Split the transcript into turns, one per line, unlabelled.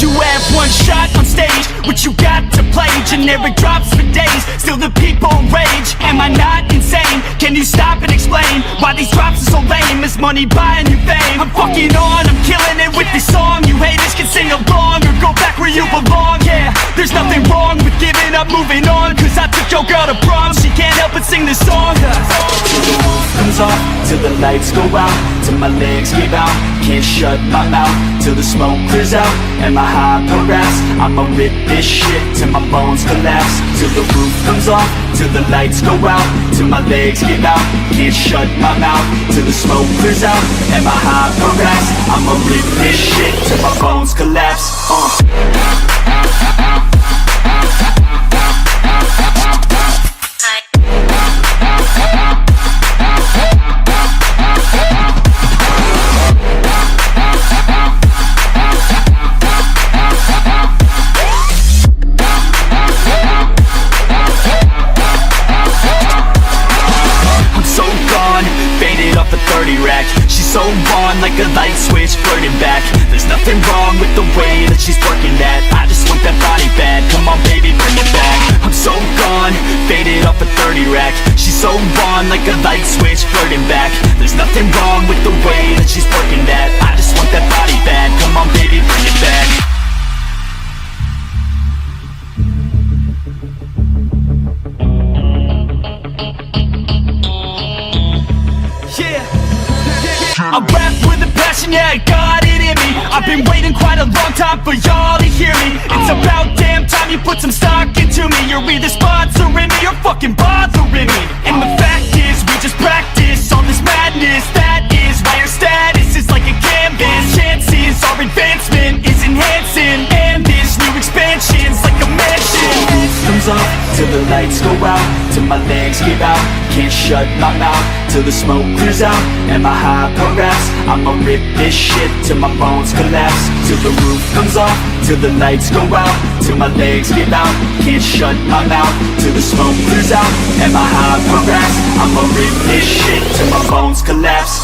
You have one shot on stage, what you got to play? Generic drops for days, still the people rage. Am I not insane? Can you stop and explain why these drops are so lame? Is money buying you fame? I'm fucking on, I'm killing it with this song. You haters can sing along or go back where you belong. Yeah, there's nothing wrong with giving up, moving on. Cause I took your girl to prom, she can't help but sing this song.
Till the roof comes off, till the lights go out, till my legs give out, can't shut my mouth, till the smoke clears out, and my high progress. I'ma rip this shit till my bones collapse. Till the roof comes off, till the lights go out, till my legs give out, can't shut my mouth, till the smoke clears out, and my high progress. I'ma rip this shit till my bones collapse. She's so on like a light switch, flirting back. There's nothing wrong with the way that she's working that. I just want that body bad, come on baby, bring it back. I'm so gone, faded off a 30 rack. She's so on like a light switch, flirting back. There's nothing wrong with the way that she's working that. I just want that body bad, come on baby, bring it back.
I rap with a passion, yeah, I got it in me. I've been waiting quite a long time for y'all to hear me. It's about damn time you put some stock into me. You're either sponsoring me or fucking bothering me. And the fact is, we just practice all this madness. That is why our status is like a canvas. Chances our advancement is enhancing, and this new expansion's like a mansion.
Comes off, till the lights go out, till my legs give out, can't shut my mouth, till the smoke clears out, and my high progress. I'ma rip this shit till my bones collapse. Till the roof comes off, till the lights go out, till my legs give out, can't shut my mouth, till the smoke clears out, and my high progress. I'ma rip this shit till my bones collapse.